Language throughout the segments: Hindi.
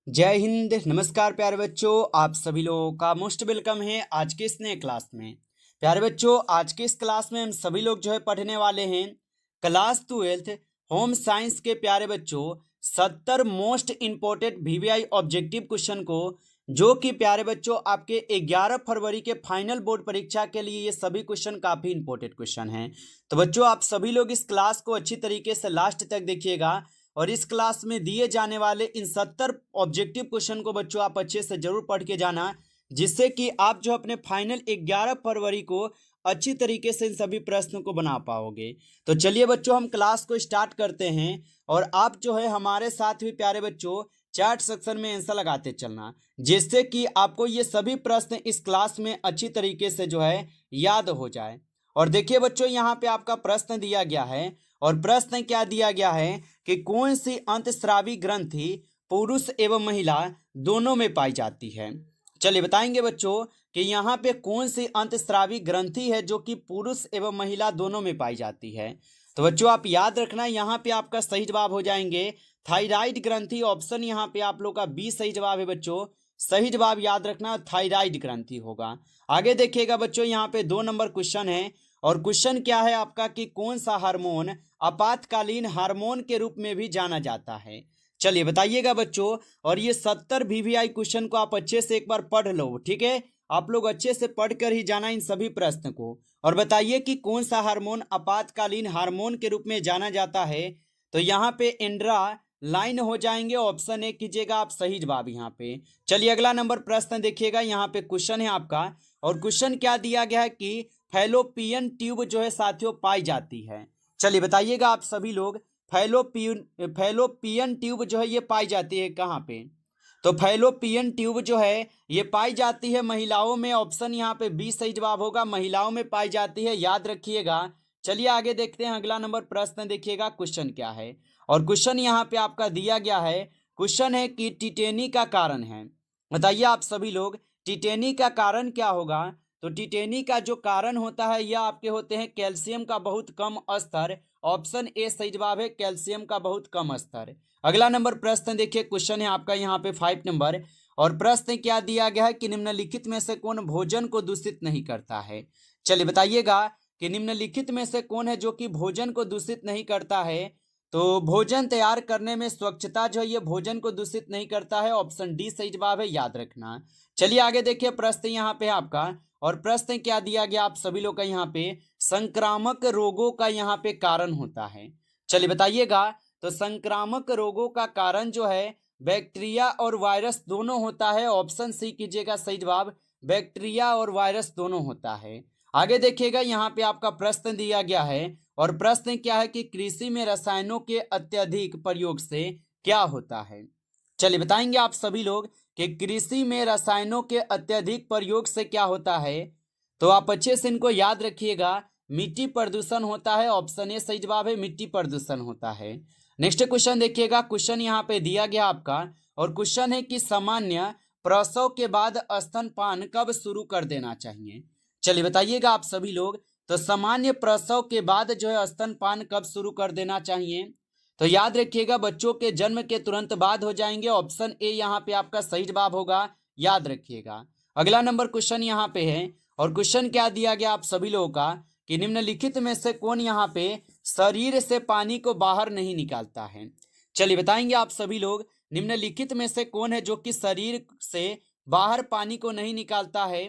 जय हिंद। नमस्कार प्यारे बच्चों, आप सभी लोगों का मोस्ट वेलकम है आज के इस नए क्लास में। प्यारे बच्चों, आज के इस क्लास में हम सभी लोग जो है पढ़ने वाले हैं क्लास 12 होम साइंस के प्यारे बच्चों 70 most important VVI objective question को, जो कि प्यारे बच्चों आपके 11 फरवरी के फाइनल बोर्ड परीक्षा के लिए ये सभी क्वेश्चन काफ़ी इंपॉर्टेंट क्वेश्चन हैं। तो बच्चों, आप सभी लोग इस क्लास को अच्छी तरीके से लास्ट तक देखिएगा और इस क्लास में दिए जाने वाले इन 70 ऑब्जेक्टिव क्वेश्चन को बच्चों आप अच्छे से जरूर पढ़ के जाना, जिससे कि आप जो अपने फाइनल 11 फरवरी को अच्छी तरीके से इन सभी प्रश्नों को बना पाओगे। तो चलिए बच्चों, हम क्लास को स्टार्ट करते हैं और आप जो है हमारे साथ भी प्यारे बच्चों चैट सेक्शन में आंसर लगाते चलना, जिससे कि आपको ये सभी प्रश्न इस क्लास में अच्छी तरीके से जो है याद हो जाए। और देखिए बच्चों, यहाँ पे आपका प्रश्न दिया गया है और प्रश्न क्या दिया गया है कि कौन सी अंतःस्रावी ग्रंथि पुरुष एवं महिला दोनों में पाई जाती है। चलिए बताएंगे बच्चों कि यहाँ पे कौन सी अंतःस्रावी ग्रंथि है जो कि पुरुष एवं महिला दोनों में पाई जाती है। तो बच्चों आप याद रखना, यहाँ पे आपका सही जवाब हो जाएंगे थायराइड ग्रंथि। ऑप्शन यहाँ पे आप लोग का बी सही जवाब है बच्चों। सही जवाब याद रखना थायराइड ग्रंथि होगा। आगे देखिएगा बच्चों, यहाँ पे 2 नंबर क्वेश्चन है और क्वेश्चन क्या है आपका कि कौन सा हार्मोन आपातकालीन हार्मोन के रूप में भी जाना जाता है। चलिए बताइएगा बच्चों, और ये 70 वीवीआई क्वेश्चन को आप अच्छे से एक बार पढ़ लो, ठीक है। आप लोग अच्छे से पढ़कर ही जाना इन सभी प्रश्न को और बताइए कि कौन सा हार्मोन आपातकालीन हार्मोन के रूप में जाना जाता है। तो यहाँ पे एंड्रा लाइन हो जाएंगे, ऑप्शन ए कीजिएगा आप सही जवाब यहाँ पे। चलिए अगला नंबर प्रश्न देखिएगा, यहाँ पे क्वेश्चन है आपका और क्वेश्चन क्या दिया गया है कि फैलोपियन ट्यूब जो है साथियों पाई जाती है। चलिए बताइएगा आप सभी लोग, फैलोपियन ट्यूब जो है ये पाई जाती है कहाँ पे। तो फैलोपियन ट्यूब जो है ये पाई जाती है महिलाओं में। ऑप्शन यहाँ पे बी सही जवाब होगा, महिलाओं में पाई जाती है, याद रखिएगा। चलिए आगे देखते हैं, अगला नंबर प्रश्न देखिएगा क्वेश्चन क्या है और क्वेश्चन यहाँ पे आपका दिया गया है। क्वेश्चन है कि टिटेनी का कारण है, बताइए आप सभी लोग टिटेनी का कारण क्या होगा। तो टिटेनी का जो कारण होता है यह आपके होते हैं कैल्शियम का बहुत कम स्तर। ऑप्शन ए सही जवाब है, कैल्शियम का बहुत कम स्तर। अगला नंबर प्रश्न देखिए, क्वेश्चन है आपका यहाँ पे 5 नंबर और प्रश्न क्या दिया गया है कि निम्नलिखित में से कौन भोजन को दूषित नहीं करता है। चलिए बताइएगा कि निम्नलिखित में से कौन है जो कि भोजन को दूषित नहीं करता है। तो भोजन तैयार करने में स्वच्छता जो है ये भोजन को दूषित नहीं करता है। ऑप्शन डी सही जवाब है, याद रखना। चलिए आगे देखिए, प्रश्न यहाँ पे आपका और प्रश्न क्या दिया गया आप सभी लोग का यहाँ पे संक्रामक रोगों का यहाँ पे कारण होता है। चलिए बताइएगा, तो संक्रामक रोगों का कारण जो है बैक्टीरिया और वायरस दोनों होता है। ऑप्शन सी कीजिएगा सही जवाब, बैक्टीरिया और वायरस दोनों होता है। आगे देखिएगा, यहाँ पे आपका प्रश्न दिया गया है और प्रश्न क्या है कि कृषि में रसायनों के अत्यधिक प्रयोग से क्या होता है। चलिए बताएंगे आप सभी लोग कि कृषि में रसायनों के अत्यधिक प्रयोग से क्या होता है। तो आप अच्छे से इनको याद रखिएगा, मिट्टी प्रदूषण होता है। ऑप्शन ए सही जवाब है, मिट्टी प्रदूषण होता है। नेक्स्ट क्वेश्चन देखिएगा, क्वेश्चन यहाँ पे दिया गया आपका और क्वेश्चन है कि सामान्य प्रसव के बाद स्तनपान कब शुरू कर देना चाहिए। चलिए बताइएगा आप सभी लोग, तो सामान्य प्रसव के बाद जो है स्तनपान कब शुरू कर देना चाहिए। तो याद रखिएगा बच्चों के जन्म के तुरंत बाद हो जाएंगे। ऑप्शन ए यहाँ पे आपका सही जवाब होगा, याद रखिएगा। अगला नंबर क्वेश्चन यहाँ पे है और क्वेश्चन क्या दिया गया आप सभी लोगों का कि निम्नलिखित में से कौन यहाँ पे शरीर से पानी को बाहर नहीं निकालता है। चलिए बताएंगे आप सभी लोग, निम्नलिखित में से कौन है जो कि शरीर से बाहर पानी को नहीं निकालता है।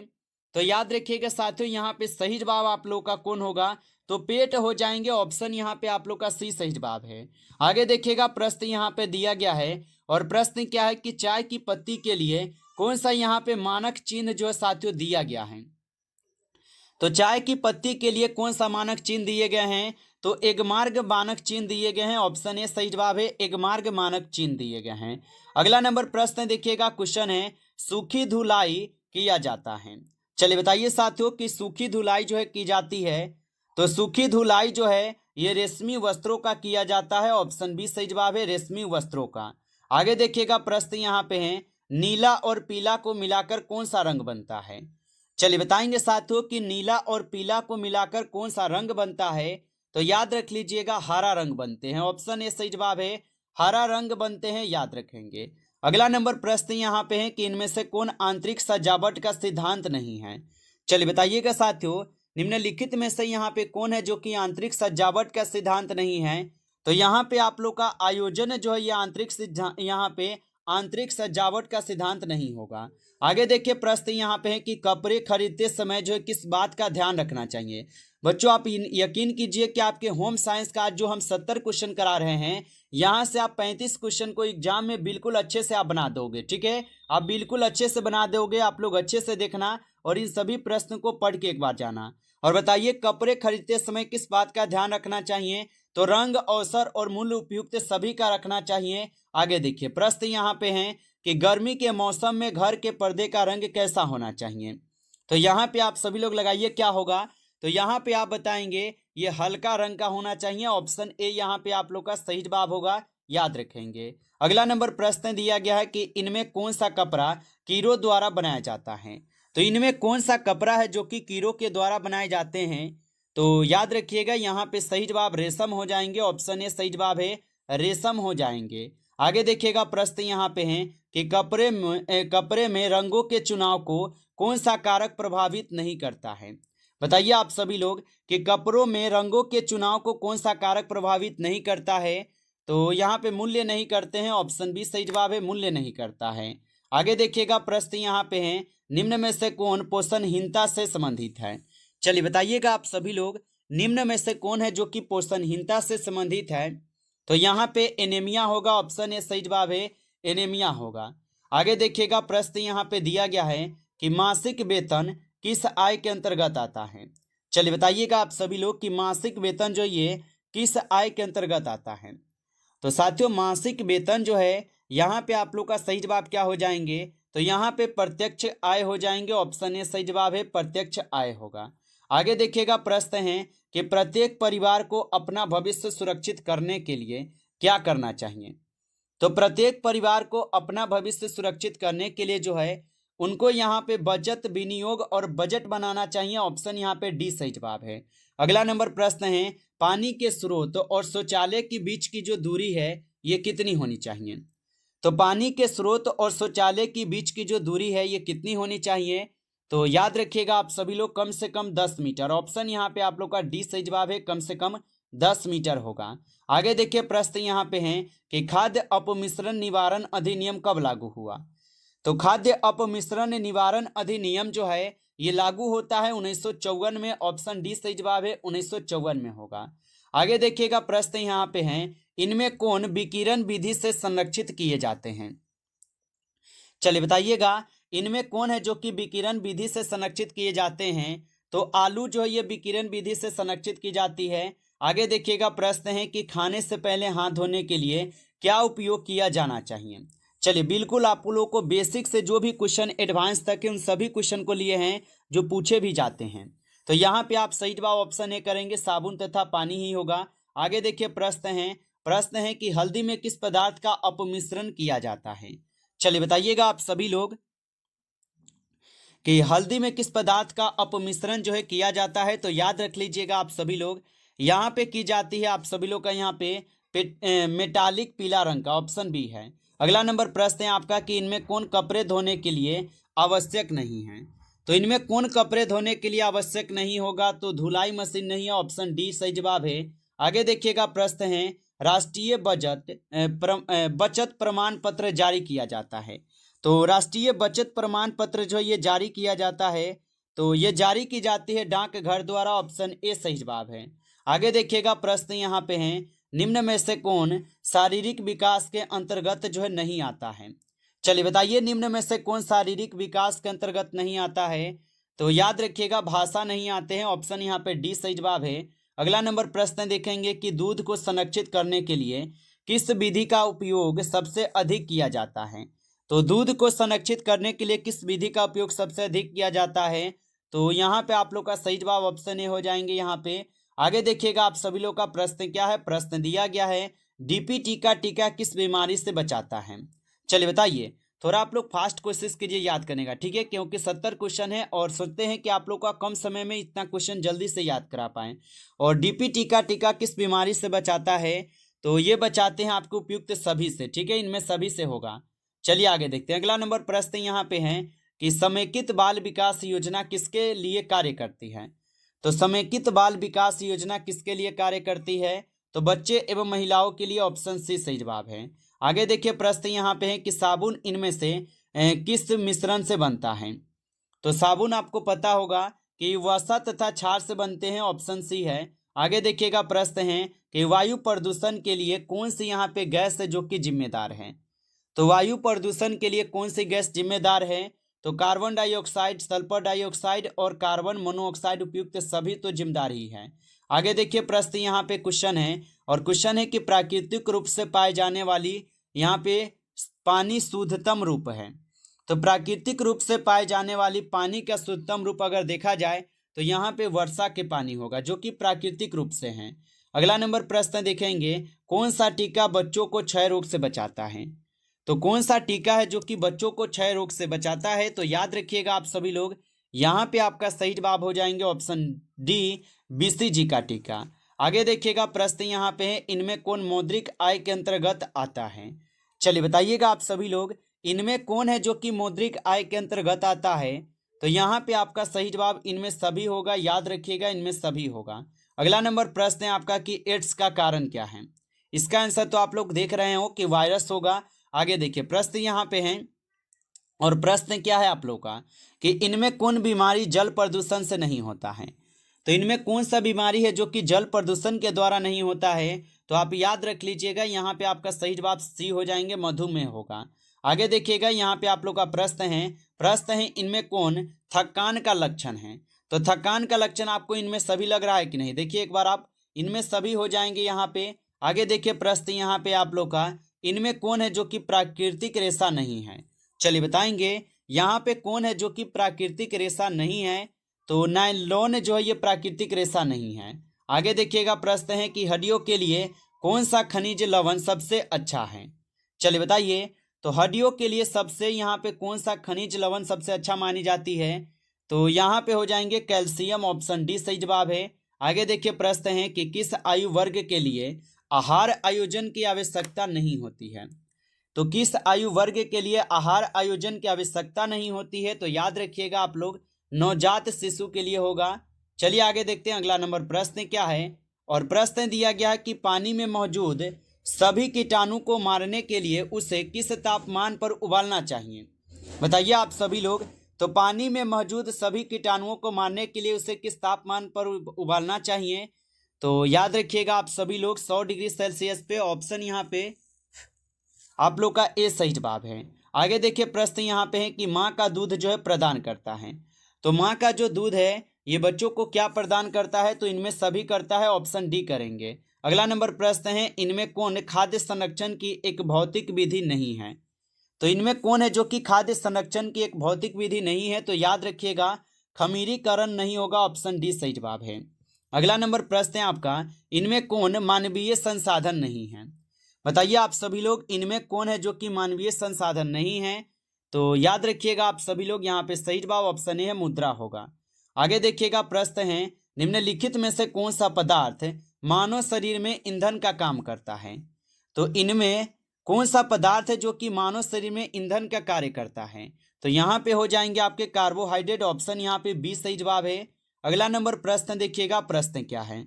तो याद रखिएगा साथियों, यहाँ पे सही जवाब आप लोग का कौन होगा, तो पेट हो जाएंगे। ऑप्शन यहाँ पे आप लोग का सी सही जवाब है। आगे देखिएगा, प्रश्न यहाँ पे दिया गया है और प्रश्न क्या है कि चाय की पत्ती के लिए कौन सा यहाँ पे मानक चिन्ह जो है साथियों दिया गया है। तो चाय की पत्ती के लिए कौन सा मानक चिन्ह दिए गए हैं। तो एगमार्ग मानक चिन्ह दिए गए हैं। ऑप्शन ए सही जवाब है, एगमार्ग मानक चिन्ह दिए गए हैं। अगला नंबर प्रश्न देखिएगा, क्वेश्चन है सूखी धुलाई किया जाता है। चलिए बताइए साथियों कि सूखी धुलाई जो है की जाती है। तो सूखी धुलाई जो है ये रेशमी वस्त्रों का किया जाता है। ऑप्शन बी सही जवाब है, रेशमी वस्त्रों का। आगे देखिएगा, प्रश्न यहाँ पे है नीला और पीला को मिलाकर कौन सा रंग बनता है। चलिए बताएंगे साथियों कि नीला और पीला को मिलाकर कौन सा रंग बनता है। तो याद रख लीजिएगा, हरा रंग बनते हैं। ऑप्शन ए सही जवाब है, हरा रंग बनते हैं, याद रखेंगे। अगला नंबर प्रश्न यहाँ पे है कि इनमें से कौन आंतरिक सजावट का सिद्धांत नहीं है। चलिए बताइएगा साथियों, निम्नलिखित में से यहाँ पे कौन है जो कि आंतरिक सजावट का सिद्धांत नहीं है। तो यहाँ पे आप लोग का आयोजन जो है ये आंतरिक यहाँ पे आंतरिक सजावट का सिद्धांत नहीं होगा। आगे देखिए प्रश्न यहाँ पे है कि कपड़े खरीदते समय जो है किस बात का ध्यान रखना चाहिए। बच्चों आप यकीन कीजिए कि आपके होम साइंस का आज जो हम 70 क्वेश्चन करा रहे हैं, यहाँ से आप 35 क्वेश्चन को एग्जाम में बिल्कुल अच्छे से आप बना दोगे। ठीक है, आप बिल्कुल अच्छे से बना दोगे। आप लोग अच्छे से देखना और इन सभी प्रश्न को पढ़ के एक बार जाना। और बताइए कपड़े खरीदते समय किस बात का ध्यान रखना चाहिए। तो रंग, अवसर और मूल्य उपयुक्त सभी का रखना चाहिए। आगे देखिए प्रश्न यहाँ पे है कि गर्मी के मौसम में घर के पर्दे का रंग कैसा होना चाहिए। तो यहाँ पे आप सभी लोग लगाइए क्या होगा। तो यहाँ पे आप बताएंगे ये हल्का रंग का होना चाहिए। ऑप्शन ए यहाँ पे आप लोग का सही जवाब होगा, याद रखेंगे। अगला नंबर प्रश्न दिया गया है कि इनमें कौन सा कपड़ा कीड़ों द्वारा बनाया जाता है। तो इनमें कौन सा कपड़ा है जो कि कीड़ों के द्वारा बनाए जाते हैं। तो याद रखिएगा यहाँ पे सही जवाब रेशम हो जाएंगे। ऑप्शन ए सही जवाब है, रेशम हो जाएंगे। आगे देखिएगा प्रश्न यहाँ पे है कि कपड़े में रंगों के चुनाव को कौन सा कारक प्रभावित नहीं करता है। बताइए आप सभी लोग कि कपड़ों में रंगों के चुनाव को कौन सा कारक प्रभावित नहीं करता है। तो यहाँ पे मूल्य नहीं करते हैं। ऑप्शन बी सही जवाब है, मूल्य नहीं करता है। आगे देखिएगा प्रश्न यहाँ पे है निम्न में से कौन पोषणहीनता से संबंधित है। चलिए बताइएगा आप सभी लोग निम्न में से कौन है जो कि पोषणहीनता से संबंधित है। तो यहाँ पे एनीमिया होगा। ऑप्शन ए सही जवाब है, एनीमिया होगा। आगे देखिएगा प्रश्न यहाँ पे दिया गया है कि मासिक वेतन किस आय के अंतर्गत आता है। चलिए बताइएगा आप सभी लोग कि मासिक वेतन जो ये किस आय के अंतर्गत आता है। तो साथियों मासिक वेतन जो है यहाँ पे आप लोग का सही जवाब क्या हो जाएंगे। तो यहाँ पे प्रत्यक्ष आय हो जाएंगे। ऑप्शन ए सही जवाब है, प्रत्यक्ष आय होगा। आगे देखिएगा प्रश्न है कि प्रत्येक परिवार को अपना भविष्य सुरक्षित करने के लिए क्या करना चाहिए। तो प्रत्येक परिवार को अपना भविष्य सुरक्षित करने के लिए जो है उनको यहाँ पे बचत, विनियोग और बजट बनाना चाहिए। ऑप्शन यहाँ पे डी सही जवाब है। अगला नंबर प्रश्न है पानी के स्रोत और शौचालय के बीच की जो दूरी है ये कितनी होनी चाहिए। तो पानी के स्रोत और शौचालय के बीच की जो दूरी है ये कितनी होनी चाहिए। तो याद रखिएगा आप सभी लोग कम से कम 10 मीटर। ऑप्शन यहाँ पे आप लोग का डी सही जवाब है, कम से कम 10 मीटर होगा। आगे देखिए प्रश्न यहाँ पे है कि खाद्य अपमिश्रण निवारण अधिनियम कब लागू हुआ। तो खाद्य अपमिश्रण निवारण अधिनियम जो है ये लागू होता है 1954 में। ऑप्शन डी सही जवाब है, 1954 में होगा। आगे देखिएगा प्रश्न यहाँ पे है इनमें कौन विकिरण विधि से संरक्षित किए जाते हैं। चलिए बताइएगा इनमें कौन है जो कि विकिरण विधि से संरक्षित किए जाते हैं। तो आलू जो है ये विकिरण विधि से संरक्षित की जाती है। आगे देखिएगा प्रश्न है कि खाने से पहले हाथ धोने के लिए क्या उपयोग किया जाना चाहिए। चलिए बिल्कुल आप लोगों को बेसिक से जो भी क्वेश्चन एडवांस तक है उन सभी क्वेश्चन को लिए हैं जो पूछे भी जाते हैं। तो यहाँ पे आप सही जवाब ऑप्शन ए करेंगे, साबुन तथा पानी ही होगा। आगे देखिए प्रश्न है कि हल्दी में किस पदार्थ का अपमिश्रण किया जाता है। चलिए बताइएगा आप सभी लोग कि हल्दी में किस पदार्थ का अपमिश्रण जो है किया जाता है। तो याद रख लीजिएगा आप सभी लोग यहाँ पे की जाती है आप सभी लोग का यहाँ पे मेटालिक पीला रंग का। ऑप्शन बी है। अगला नंबर प्रश्न है आपका कि इनमें कौन कपड़े धोने के लिए आवश्यक नहीं है। तो इनमें कौन कपड़े धोने के लिए आवश्यक नहीं होगा। तो धुलाई मशीन नहीं है। ऑप्शन डी सही जवाब है। आगे देखिएगा प्रश्न है राष्ट्रीय बचत प्रमाण पत्र जारी किया जाता है। तो राष्ट्रीय बचत प्रमाण पत्र जो ये जारी किया जाता है तो ये जारी की जाती है डाकघर द्वारा। ऑप्शन ए सही जवाब है। आगे देखिएगा प्रश्न यहाँ पे है निम्न में से कौन शारीरिक विकास के अंतर्गत जो है नहीं आता है। चलिए बताइए निम्न में से कौन शारीरिक विकास के अंतर्गत नहीं आता है। तो याद रखिएगा भाषा नहीं आते हैं। ऑप्शन यहाँ पे डी सही जवाब है। अगला नंबर प्रश्न देखेंगे कि दूध को संरक्षित करने के लिए किस विधि का उपयोग सबसे अधिक किया जाता है। तो दूध को संरक्षित करने के लिए किस विधि का उपयोग सबसे अधिक किया जाता है। तो यहाँ पे आप लोग का सही जवाब ऑप्शन ए हो जाएंगे यहाँ पे। आगे देखिएगा आप सभी लोग का प्रश्न क्या है। प्रश्न दिया गया है डीपीटी का टीका किस बीमारी से बचाता है। चलिए बताइए, थोड़ा आप लोग फास्ट कोशिश कीजिए याद करने का, ठीक है, क्योंकि 70 क्वेश्चन है और सोचते हैं कि आप लोग का कम समय में इतना क्वेश्चन जल्दी से याद करा पाएं। और डीपीटी का टीका किस बीमारी से बचाता है। तो ये बचाते हैं आपको उपयुक्त सभी से, ठीक है, इनमें सभी से होगा। चलिए आगे देखते हैं। अगला नंबर प्रश्न यहाँ पे है कि समेकित बाल विकास योजना किसके लिए कार्य करती है। तो समेकित बाल विकास योजना किसके लिए कार्य करती है, तो बच्चे एवं महिलाओं के लिए, ऑप्शन सी सही जवाब है। आगे देखिए प्रश्न यहाँ पे है कि साबुन इनमें से किस मिश्रण से बनता है। तो साबुन आपको पता होगा कि वसा तथा क्षार से बनते हैं, ऑप्शन सी है। आगे देखिएगा प्रश्न है कि वायु प्रदूषण के लिए कौन सी यहाँ पे गैस है जो कि जिम्मेदार है। तो वायु प्रदूषण के लिए कौन सी गैस जिम्मेदार है, तो कार्बन डाइऑक्साइड, सल्फर डाइऑक्साइड और कार्बन मोनोऑक्साइड उपयुक्त सभी तो जिम्मेदार ही है। आगे देखिए प्रश्न यहाँ पे क्वेश्चन है, और क्वेश्चन है कि प्राकृतिक रूप से पाए जाने वाली यहाँ पे पानी शुद्धतम रूप है। तो प्राकृतिक रूप से पाए जाने वाली पानी का शुद्धतम रूप अगर देखा जाए तो यहाँ पे वर्षा के पानी होगा जो कि प्राकृतिक रूप से है। अगला नंबर प्रश्न देखेंगे, कौन सा टीका बच्चों को क्षय रोग से बचाता है। तो कौन सा टीका है जो कि बच्चों को क्षय रोग से बचाता है, तो याद रखिएगा आप सभी लोग, यहाँ पे आपका सही जवाब हो जाएंगे ऑप्शन डी, BCG का टीका। आगे देखिएगा प्रश्न यहाँ पे है, इनमें कौन मौद्रिक आय के अंतर्गत आता है। चलिए बताइएगा आप सभी लोग, इनमें कौन है जो कि मौद्रिक आय के अंतर्गत आता है। तो यहाँ पे आपका सही जवाब इनमें सभी होगा, याद रखिएगा इनमें सभी होगा। अगला नंबर प्रश्न है आपका कि एड्स का कारण क्या है। इसका आंसर तो आप लोग देख रहे हो कि वायरस होगा। आगे देखिए प्रश्न यहाँ पे है, और प्रश्न क्या है आप लोग का कि इनमें कौन बीमारी जल प्रदूषण से नहीं होता है। तो इनमें कौन सा बीमारी है जो कि जल प्रदूषण के द्वारा नहीं होता है, तो आप याद रख लीजिएगा यहाँ पे आपका सही जवाब सी हो जाएंगे, मधुमेह होगा। आगे देखिएगा यहाँ पे आप लोग का प्रश्न है इनमें कौन थकान का लक्षण है। तो थकान का लक्षण आपको इनमें सभी लग रहा है कि नहीं, देखिए एक बार आप, इनमें सभी हो जाएंगे यहाँ पे। आगे देखिए प्रश्न यहाँ पे आप लोग का, इनमें कौन है जो कि प्राकृतिक रेशा नहीं है। चलिए बताएंगे यहाँ पे कौन है जो कि प्राकृतिक रेशा नहीं है। तो नायलॉन जो है ये प्राकृतिक रेशा नहीं है। आगे देखिएगा प्रश्न है कि हड्डियों के लिए कौन सा खनिज लवण सबसे अच्छा है। चलिए बताइए, तो हड्डियों के लिए सबसे यहाँ पे कौन सा खनिज लवण सबसे अच्छा मानी जाती है। तो यहाँ पे हो जाएंगे कैल्शियम, ऑप्शन डी सही जवाब है। आगे देखिए प्रश्न है कि किस आयु वर्ग के लिए आहार आयोजन की आवश्यकता नहीं होती है। तो किस आयु वर्ग के लिए आहार आयोजन की आवश्यकता नहीं होती है, तो याद रखिएगा आप लोग, नवजात शिशु के लिए होगा। चलिए आगे देखते हैं अगला नंबर प्रश्न क्या है, और प्रश्न दिया गया है कि पानी में मौजूद सभी कीटाणु को मारने के लिए उसे किस तापमान पर उबालना चाहिए। बताइए आप सभी लोग, तो पानी में मौजूद सभी कीटाणुओं को मारने के लिए उसे किस तापमान पर उबालना चाहिए। तो याद रखिएगा आप सभी लोग 100 डिग्री सेल्सियस पे, ऑप्शन यहाँ पे आप लोग का ए सही जवाब है। आगे देखिए प्रश्न यहाँ पे है कि माँ का दूध जो है प्रदान करता है। तो माँ का जो दूध है ये बच्चों को क्या प्रदान करता है, तो इनमें सभी करता है, ऑप्शन डी करेंगे। अगला नंबर प्रश्न है, इनमें कौन खाद्य संरक्षण की एक भौतिक विधि नहीं है। तो इनमें कौन है जो कि खाद्य संरक्षण की एक भौतिक विधि नहीं है, तो याद रखिएगा खमीरीकरण नहीं होगा, ऑप्शन डी सही जवाब है। अगला नंबर प्रश्न है आपका, इनमें कौन मानवीय संसाधन नहीं है। बताइए आप सभी लोग, इनमें कौन है जो कि मानवीय संसाधन नहीं है। तो याद रखिएगा आप सभी लोग, यहाँ पे सही जवाब ऑप्शन ए है, मुद्रा होगा। आगे देखिएगा प्रश्न है, निम्नलिखित में से कौन सा पदार्थ मानव शरीर में ईंधन का काम करता है। तो इनमें कौन सा पदार्थ है जो कि मानव शरीर में ईंधन का कार्य करता है। तो यहाँ पे हो जाएंगे आपके कार्बोहाइड्रेट, ऑप्शन यहाँ पे बी सही जवाब है। अगला नंबर प्रश्न देखिएगा, प्रश्न क्या है,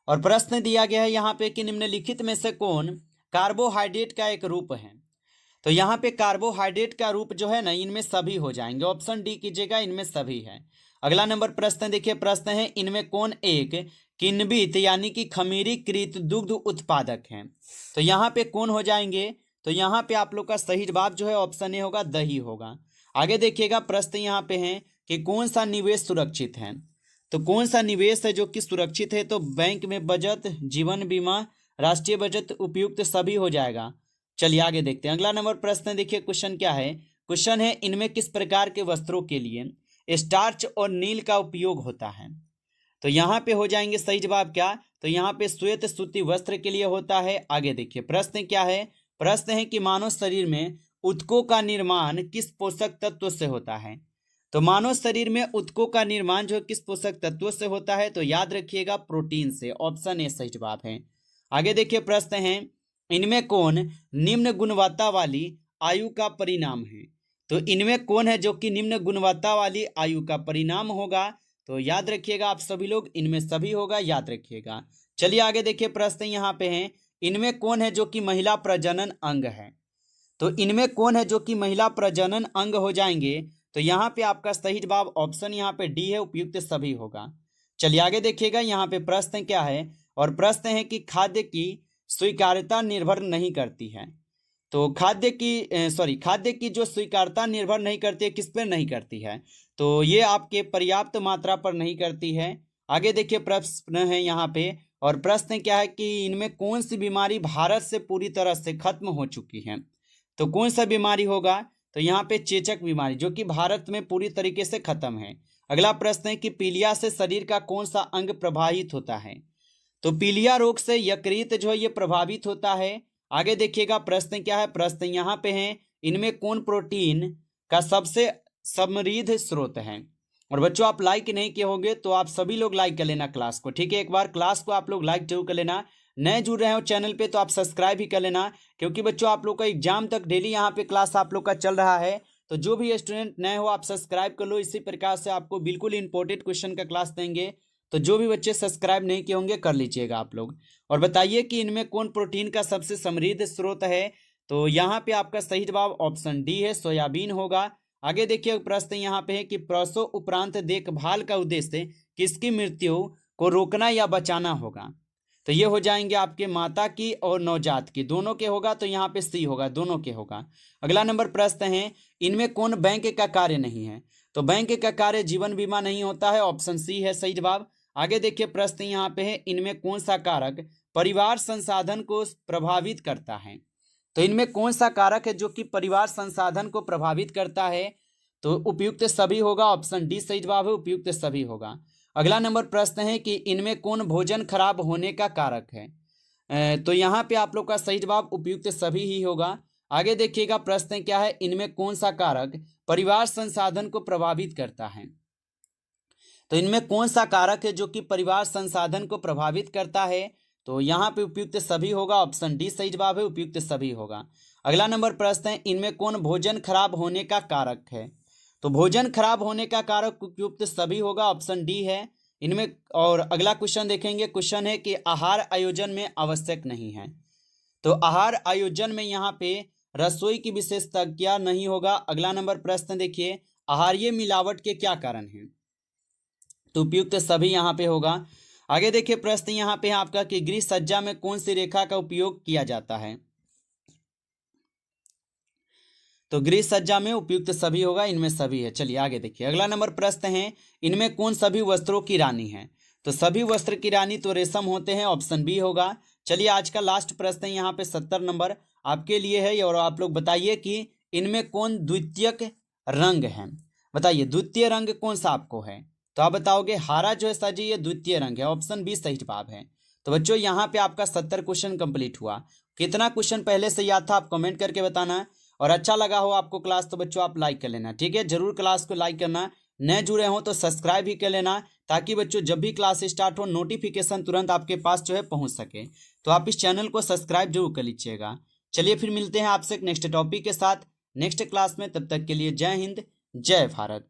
और प्रश्न दिया गया है यहाँ पे कि निम्नलिखित में से कौन कार्बोहाइड्रेट का एक रूप है। तो यहाँ पे कार्बोहाइड्रेट का रूप जो है ना, इनमें सभी हो जाएंगे, ऑप्शन डी कीजिएगा, इनमें सभी है। अगला नंबर प्रश्न देखिए, प्रश्न है इनमें कौन एक किण्वित यानी कि खमीरीकृत दुग्ध उत्पादक है। तो यहाँ पे कौन हो जाएंगे, तो यहाँ पे आप लोग का सही जवाब जो है ऑप्शन ए होगा, दही होगा। आगे देखिएगा प्रश्न यहाँ पे है कि कौन सा निवेश सुरक्षित है। तो कौन सा निवेश है जो कि सुरक्षित है, तो बैंक में बचत, जीवन बीमा, राष्ट्रीय बचत उपयुक्त सभी हो जाएगा। चलिए आगे देखते हैं अगला नंबर प्रश्न देखिए, क्वेश्चन क्या है, क्वेश्चन है इनमें किस प्रकार के वस्त्रों के लिए स्टार्च और नील का उपयोग होता है। तो यहाँ पे हो जाएंगे सही जवाब क्या, तो यहाँ पे श्वेत सूती वस्त्र के लिए होता है। आगे देखिए प्रश्न क्या है, प्रश्न है कि मानव शरीर में ऊतकों का निर्माण किस पोषक तत्व से होता है। तो मानव शरीर में ऊतकों का निर्माण जो किस पोषक तत्व से होता है, तो याद रखिएगा प्रोटीन से, ऑप्शन ए सही जवाब है। आगे देखिए प्रश्न है, इनमें कौन निम्न गुणवत्ता वाली आयु का परिणाम है। तो इनमें कौन है जो कि निम्न गुणवत्ता वाली आयु का परिणाम होगा? तो याद रखिएगा आप सभी लोग, इनमें सभी होगा, याद रखिएगा। चलिए आगे देखिए, प्रश्न यहाँ पे है, इनमें कौन है जो कि महिला प्रजनन अंग है? तो इनमें कौन है जो कि महिला प्रजनन अंग हो जाएंगे? तो यहाँ पे आपका सही जवाब ऑप्शन यहाँ पे डी है, उपयुक्त सभी होगा। चलिए आगे देखिएगा, यहाँ पे प्रश्न क्या है, और प्रश्न है कि खाद्य की स्वीकार्यता निर्भर नहीं करती है। तो खाद्य की जो स्वीकार्यता निर्भर नहीं करती है, किस पर नहीं करती है? तो ये आपके पर्याप्त मात्रा पर नहीं करती है। आगे देखिए प्रश्न है यहाँ पे, और प्रश्न क्या है कि इनमें कौन सी बीमारी भारत से पूरी तरह से खत्म हो चुकी है? तो कौन सा बीमारी होगा? तो यहाँ पे चेचक बीमारी, जो कि भारत में पूरी तरीके से खत्म है। अगला प्रश्न है कि पीलिया से शरीर का कौन सा अंग प्रभावित होता है? तो पीलिया रोग से यकृत जो है ये प्रभावित होता है। आगे देखिएगा प्रश्न क्या है, प्रश्न यहाँ पे है, इनमें कौन प्रोटीन का सबसे समृद्ध स्रोत है? और बच्चों आप लाइक नहीं किए होंगे तो आप सभी लोग लाइक कर लेना क्लास को, ठीक है? एक बार क्लास को आप लोग लाइक जरूर कर लेना। नए जुड़ रहे हो चैनल पे तो आप सब्सक्राइब भी कर लेना, क्योंकि बच्चों आप लोग का एग्जाम तक डेली यहाँ पे क्लास आप लोग का चल रहा है। तो जो भी स्टूडेंट नए हो आप सब्सक्राइब कर लो, इसी प्रकार से आपको बिल्कुल इंपॉर्टेंट क्वेश्चन का क्लास देंगे। तो जो भी बच्चे सब्सक्राइब नहीं किए होंगे कर लीजिएगा आप लोग। और बताइए कि इनमें कौन प्रोटीन का सबसे समृद्ध स्रोत है? तो यहाँ पे आपका सही जवाब ऑप्शन डी है, सोयाबीन होगा। आगे देखिए प्रश्न यहाँ पे है कि प्रसव उपरांत देखभाल का उद्देश्य किसकी मृत्यु को रोकना या बचाना होगा? तो ये हो जाएंगे आपके माता की और नवजात की, दोनों के होगा। तो यहाँ पे सी होगा, दोनों के होगा। अगला नंबर प्रश्न है, इनमें कौन बैंक का कार्य नहीं है? तो बैंक का कार्य जीवन बीमा नहीं होता है, ऑप्शन सी है सही जवाब। आगे देखिए प्रश्न यहाँ पे है, इनमें कौन सा कारक परिवार संसाधन को प्रभावित करता है? तो इनमें कौन सा कारक है जो कि परिवार संसाधन को प्रभावित करता है? तो उपयुक्त सभी होगा, ऑप्शन डी सही जवाब है, उपयुक्त सभी होगा। अगला नंबर प्रश्न है कि इनमें कौन भोजन खराब होने का कारक है? तो यहाँ पे आप लोग का सही जवाब उपयुक्त सभी ही होगा। आगे देखिएगा प्रश्न क्या है, इनमें कौन सा कारक परिवार संसाधन को प्रभावित करता है? तो इनमें कौन सा कारक है जो कि परिवार संसाधन को प्रभावित करता है? तो यहाँ पे उपयुक्त सभी होगा, ऑप्शन डी सही जवाब है, उपयुक्त सभी होगा। अगला नंबर प्रश्न है, इनमें कौन भोजन खराब होने का कारक है? तो भोजन खराब होने का कारक उपयुक्त सभी होगा, ऑप्शन डी है इनमें। और अगला क्वेश्चन देखेंगे, क्वेश्चन है कि आहार आयोजन में आवश्यक नहीं है। तो आहार आयोजन में यहाँ पे रसोई की विशेषज्ञता नहीं होगा। अगला नंबर प्रश्न देखिए, आहारीय मिलावट के क्या कारण हैं? तो उपयुक्त सभी यहाँ पे होगा। आगे देखिए प्रश्न यहाँ पे है आपका कि गृह सज्जा में कौन सी रेखा का उपयोग किया जाता है? तो गृह सज्जा में उपयुक्त सभी होगा, इनमें सभी है। चलिए आगे देखिए, अगला नंबर प्रश्न है, इनमें कौन सभी वस्त्रों की रानी है? तो सभी वस्त्र की रानी तो रेशम होते हैं, ऑप्शन बी होगा। चलिए आज का लास्ट प्रश्न है यहाँ पे 70 नंबर आपके लिए है, और आप लोग बताइए कि इनमें कौन द्वितीयक रंग है? बताइए द्वितीय रंग कौन सा आपको है? तो आप बताओगे हरा जो है सर जी ये द्वितीय रंग है, ऑप्शन बी सही जवाब है। तो बच्चों यहाँ पे आपका 70 क्वेश्चन कंप्लीट हुआ। कितना क्वेश्चन पहले से याद था आप कमेंट करके बताना, और अच्छा लगा हो आपको क्लास तो बच्चों आप लाइक कर लेना, ठीक है? जरूर क्लास को लाइक करना। नए जुड़े हो तो सब्सक्राइब भी कर लेना, ताकि बच्चों जब भी क्लास स्टार्ट हो नोटिफिकेशन तुरंत आपके पास जो है पहुंच सके। तो आप इस चैनल को सब्सक्राइब जरूर कर लीजिएगा। चलिए फिर मिलते हैं आपसे नेक्स्ट टॉपिक के साथ नेक्स्ट क्लास में, तब तक के लिए जय हिंद जय भारत।